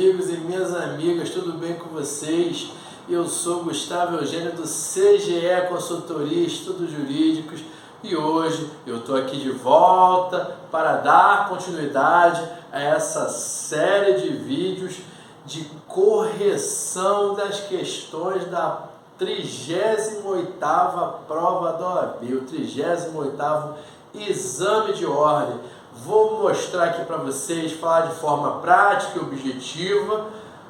amigos e minhas amigas, tudo bem com vocês? Eu sou Gustavo Eugênio do CGE Consultoria Estudos Jurídicos e hoje eu estou aqui de volta para dar continuidade a essa série de vídeos de correção das questões da 38ª prova da OAB, o 38º exame de ordem. Vou mostrar aqui para vocês, falar de forma prática e objetiva,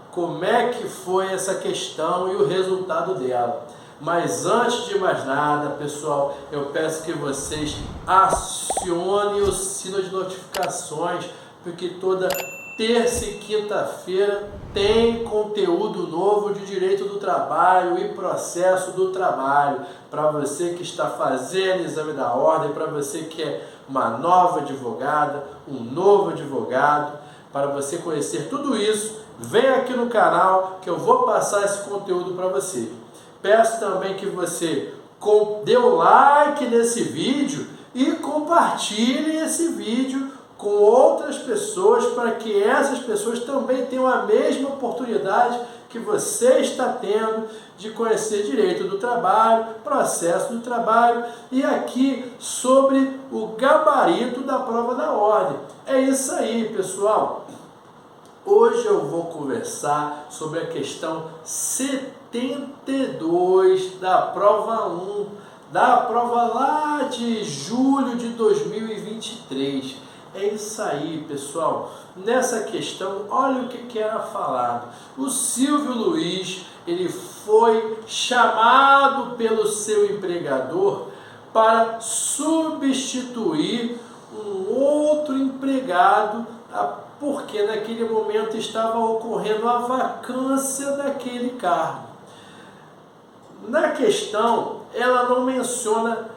como é que foi essa questão e o resultado dela. Mas antes de mais nada, pessoal, eu peço que vocês acionem o sino de notificações, porque toda terça e quinta-feira tem conteúdo novo de direito do trabalho e processo do trabalho. Para você que está fazendo exame da ordem, para você que é uma nova advogada, um novo advogado, para você conhecer tudo isso, vem aqui no canal que eu vou passar esse conteúdo para você. Peço também que você dê um like nesse vídeo e compartilhe esse vídeo com outras pessoas, para que essas pessoas também tenham a mesma oportunidade que você está tendo de conhecer direito do trabalho, processo do trabalho e aqui sobre o gabarito da prova da ordem. É isso aí, pessoal. Hoje eu vou conversar sobre a questão 72 da prova 1, da prova lá de julho de 2023. É isso aí, pessoal. Nessa questão, olha o que era falado. O Silvio Luiz, ele foi chamado pelo seu empregador para substituir um outro empregado, porque naquele momento estava ocorrendo a vacância daquele cargo. Na questão, ela não menciona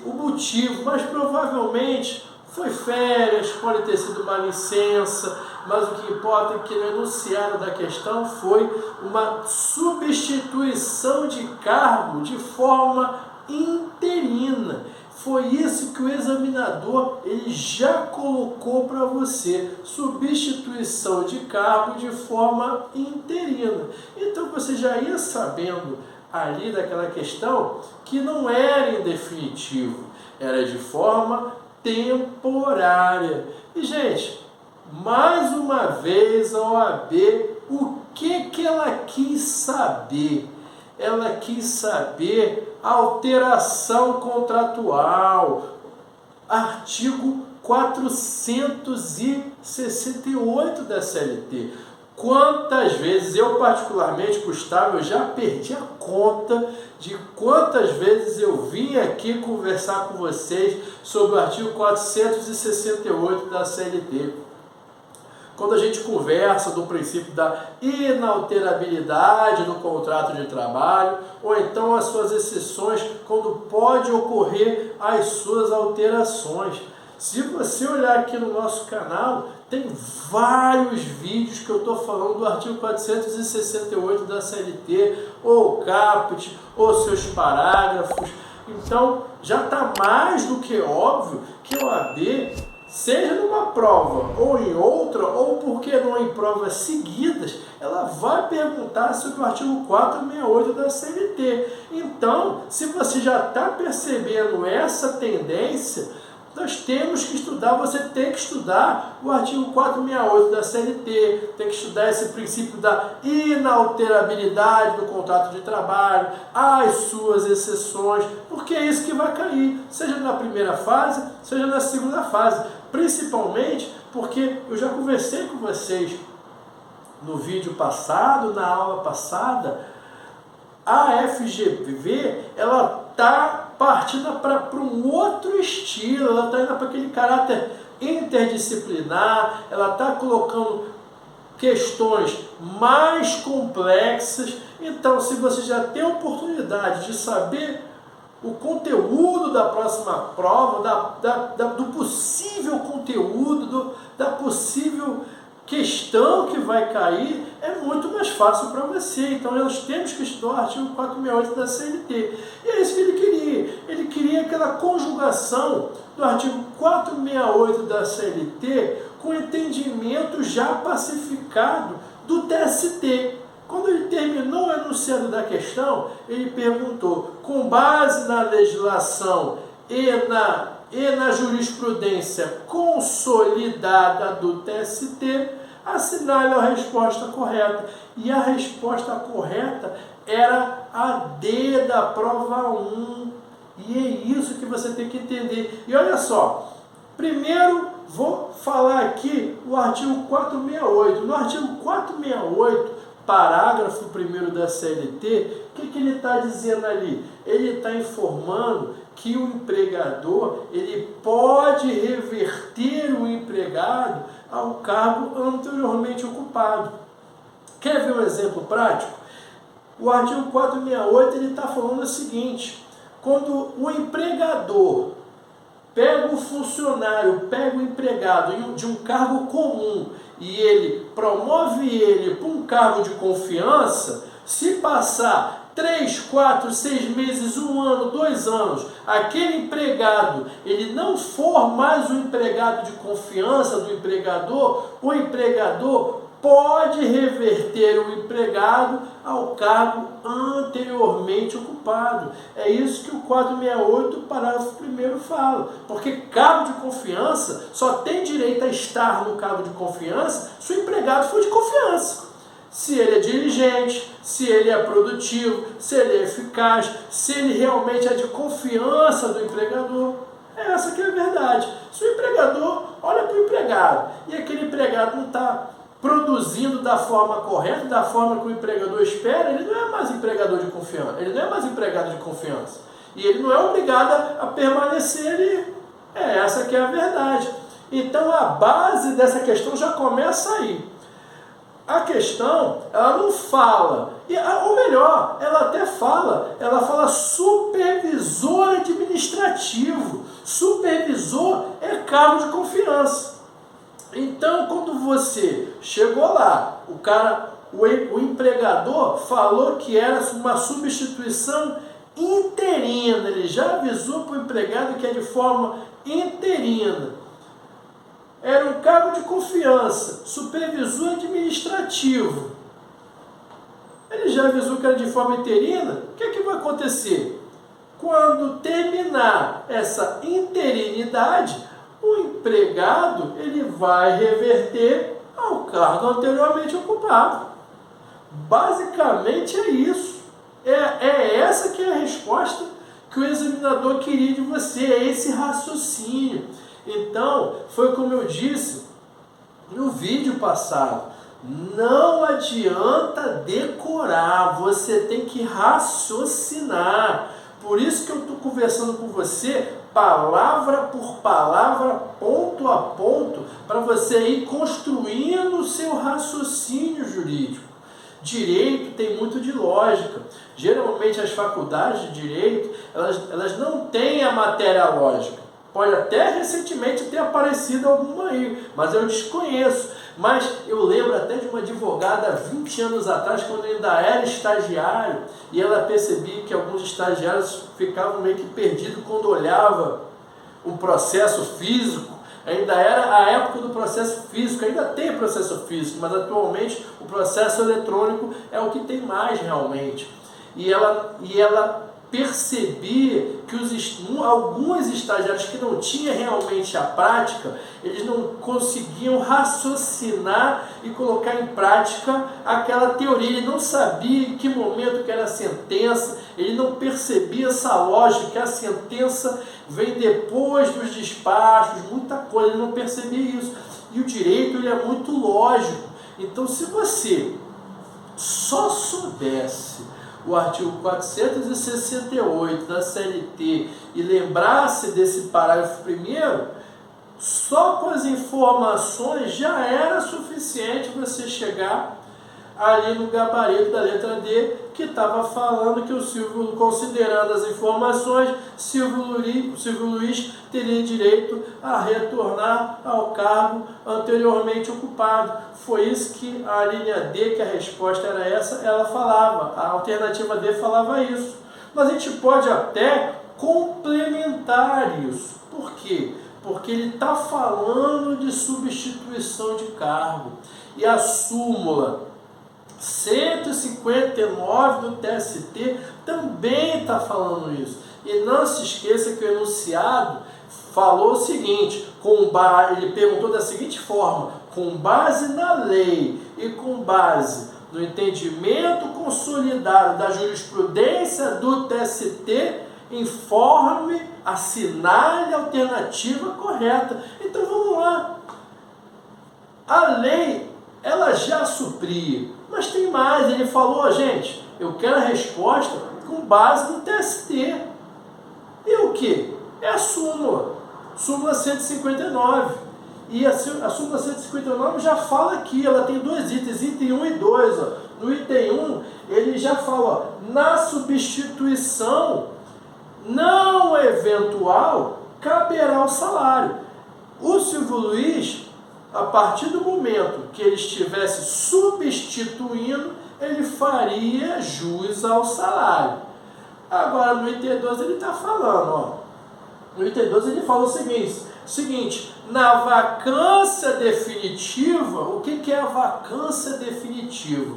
o motivo, mas provavelmente foi férias, pode ter sido uma licença, mas o que importa é que no enunciado da questão foi uma substituição de cargo de forma interina. Foi isso que o examinador ele já colocou para você, substituição de cargo de forma interina. Então você já ia sabendo ali daquela questão que não era em definitivo, era de forma temporária. E, gente, mais uma vez a OAB, o que ela quis saber? Ela quis saber a alteração contratual, artigo 468 da CLT. Quantas vezes, eu particularmente, Gustavo, eu já perdi a conta de quantas vezes eu vim aqui conversar com vocês sobre o artigo 468 da CLT. Quando a gente conversa do princípio da inalterabilidade do contrato de trabalho, ou então as suas exceções, quando pode ocorrer as suas alterações. Se você olhar aqui no nosso canal, tem vários vídeos que eu estou falando do artigo 468 da CLT, ou caput, ou seus parágrafos. Então, já está mais do que óbvio que a OAB, seja numa prova ou em outra, ou porque não em provas seguidas, ela vai perguntar sobre o artigo 468 da CLT. Então, se você já está percebendo essa tendência, nós temos que estudar, você tem que estudar o artigo 468 da CLT, tem que estudar esse princípio da inalterabilidade do contrato de trabalho, as suas exceções, porque é isso que vai cair, seja na primeira fase, seja na segunda fase, principalmente porque eu já conversei com vocês no vídeo passado, na aula passada, a FGV, ela está partindo para um outro estilo, ela está indo para aquele caráter interdisciplinar, ela está colocando questões mais complexas. Então, se você já tem a oportunidade de saber o conteúdo da próxima prova, do possível conteúdo, da possível questão que vai cair, é muito mais fácil para você. Então nós temos que estudar o artigo 468 da CLT. E é isso que ele queria. Ele queria aquela conjugação do artigo 468 da CLT com entendimento já pacificado do TST. Quando ele terminou o enunciado da questão, ele perguntou, com base na legislação e na jurisprudência consolidada do TST, assinale a resposta correta. E a resposta correta era a D da prova 1. E é isso que você tem que entender. E olha só, primeiro vou falar aqui o artigo 468. No artigo 468, parágrafo 1º da CLT, o que ele está dizendo ali? Ele está informando que o empregador ele pode reverter o empregado ao cargo anteriormente ocupado. Quer ver um exemplo prático? O artigo 468 ele está falando o seguinte: quando o empregador pega o funcionário, pega o empregado de um cargo comum e ele promove ele para um cargo de confiança, se passar 3, 4, 6 meses, 1 ano, 2 anos, aquele empregado, ele não for mais o empregado de confiança do empregador, o empregador pode reverter o empregado ao cargo anteriormente ocupado. É isso que o 468, parágrafo 1º fala. Porque cargo de confiança só tem direito a estar no cargo de confiança se o empregado for de confiança. Se ele é diligente, se ele é produtivo, se ele é eficaz, se ele realmente é de confiança do empregador. Essa que é a verdade. Se o empregador olha para o empregado e aquele empregado não está produzindo da forma correta, da forma que o empregador espera, ele não é mais empregador de confiança, ele não é mais empregado de confiança. E ele não é obrigado a permanecer ali. Essa que é a verdade. Então a base dessa questão já começa aí. A questão, ela não fala, ou melhor, ela até fala, ela fala supervisor administrativo. Supervisor é cargo de confiança. Então, quando você chegou lá, o empregador falou que era uma substituição interina, ele já avisou para o empregado que é de forma interina. Era um cargo de confiança, supervisor administrativo. Ele já avisou que era de forma interina. O que é que vai acontecer? Quando terminar essa interinidade, o empregado ele vai reverter ao cargo anteriormente ocupado. Basicamente é isso. É essa que é a resposta que o examinador queria de você, é esse raciocínio. Então, foi como eu disse no vídeo passado, não adianta decorar, você tem que raciocinar. Por isso que eu estou conversando com você, palavra por palavra, ponto a ponto, para você ir construindo o seu raciocínio jurídico. Direito tem muito de lógica. Geralmente as faculdades de direito, elas não têm a matéria lógica. Pode até recentemente ter aparecido alguma aí, mas eu desconheço. Mas eu lembro até de uma advogada 20 anos atrás, quando eu ainda era estagiário, e ela percebia que alguns estagiários ficavam meio que perdidos quando olhava um processo físico. Ainda era a época do processo físico, ainda tem processo físico, mas atualmente o processo eletrônico é o que tem mais realmente. E ela percebia que alguns estagiários que não tinham realmente a prática, eles não conseguiam raciocinar e colocar em prática aquela teoria. Ele não sabia em que momento que era a sentença, ele não percebia essa lógica, que a sentença vem depois dos despachos, muita coisa, ele não percebia isso. E o direito ele é muito lógico. Então, se você só soubesse o artigo 468 da CLT e lembrasse desse parágrafo primeiro, só com as informações já era suficiente você chegar ali no gabarito da letra D, que estava falando que o Silvio, considerando as informações, Silvio Luiz teria direito a retornar ao cargo anteriormente ocupado. Foi isso que a linha D, que a resposta era essa, ela falava. A alternativa D falava isso. Mas a gente pode até complementar isso. Por quê? Porque ele está falando de substituição de cargo. E a súmula 159 do TST também está falando isso. E não se esqueça que o enunciado falou o seguinte, ele perguntou da seguinte forma: com base na lei e com base no entendimento consolidado da jurisprudência do TST, informe, assinale a alternativa correta. Então vamos lá. A lei, ela já supria, mas tem mais. Ele falou, gente, eu quero a resposta com base no TST. E o que? É a súmula 159. E a súmula 159 já fala aqui, ela tem dois itens, item 1 e 2. Ó. No item 1, ele já fala, ó, na substituição não eventual, caberá o salário. O Silvio Luiz, a partir do momento que ele estivesse substituindo, ele faria jus ao salário. Agora, no item 2, ele está falando, ó. No item 2, ele fala o seguinte, na vacância definitiva, o que é a vacância definitiva?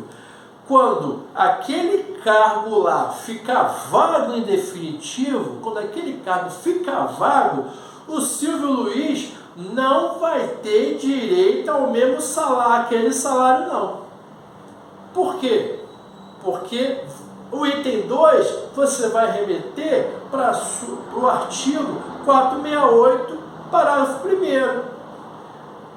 Quando aquele cargo lá fica vago em definitivo, quando aquele cargo fica vago, o Silvio Luiz não vai ter direito ao mesmo salário, aquele salário não. Por quê? Porque o item 2 você vai remeter para o artigo 468, parágrafo 1º.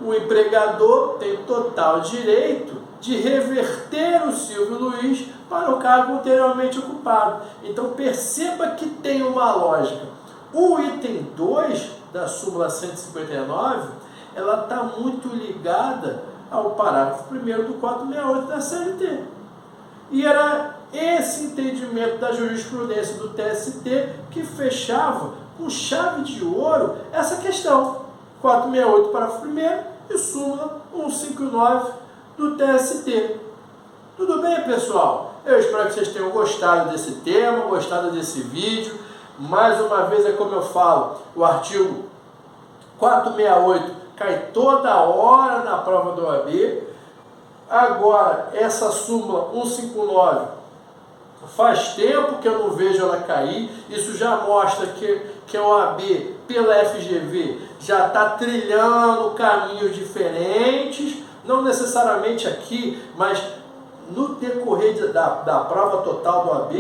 O empregador tem total direito de reverter o Silvio Luiz para o cargo anteriormente ocupado. Então perceba que tem uma lógica. O item 2 da súmula 159, ela está muito ligada ao parágrafo 1º do 468 da CLT. E era esse entendimento da jurisprudência do TST que fechava com chave de ouro essa questão. 468, parágrafo 1º e súmula 159 do TST. Tudo bem, pessoal? Eu espero que vocês tenham gostado desse tema, gostado desse vídeo. Mais uma vez, é como eu falo, o artigo 468 cai toda hora na prova do OAB. Agora, essa súmula 159, faz tempo que eu não vejo ela cair. Isso já mostra que a OAB, pela FGV, já está trilhando caminhos diferentes. Não necessariamente aqui, mas no decorrer da prova total do OAB,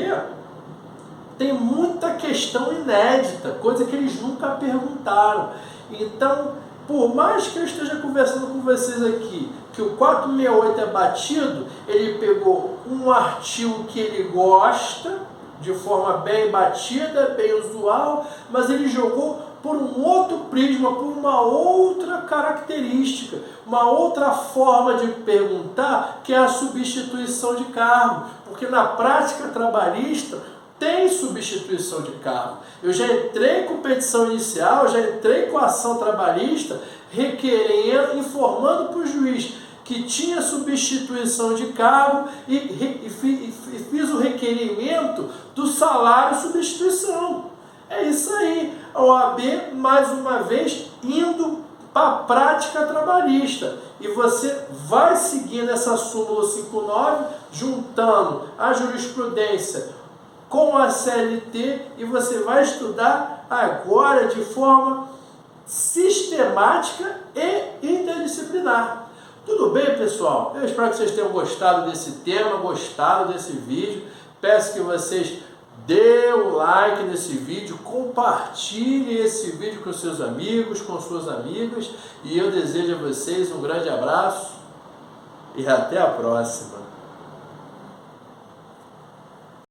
tem muita questão inédita, coisa que eles nunca perguntaram. Então, por mais que eu esteja conversando com vocês aqui, que o 468 é batido, ele pegou um artigo que ele gosta, de forma bem batida, bem usual, mas ele jogou por um outro prisma, por uma outra característica, uma outra forma de perguntar, que é a substituição de cargo. Porque na prática trabalhista tem substituição de cargo. Eu já entrei com petição inicial, já entrei com ação trabalhista, requerendo, informando para o juiz que tinha substituição de cargo e fiz o requerimento do salário substituição. É isso aí, a OAB, mais uma vez, indo para a prática trabalhista. E você vai seguindo essa súmula 59, juntando a jurisprudência com a CLT, e você vai estudar agora de forma sistemática e interdisciplinar. Tudo bem, pessoal? Eu espero que vocês tenham gostado desse tema, gostado desse vídeo. Peço que vocês dê um like nesse vídeo, compartilhe esse vídeo com seus amigos, com suas amigas, e eu desejo a vocês um grande abraço e até a próxima.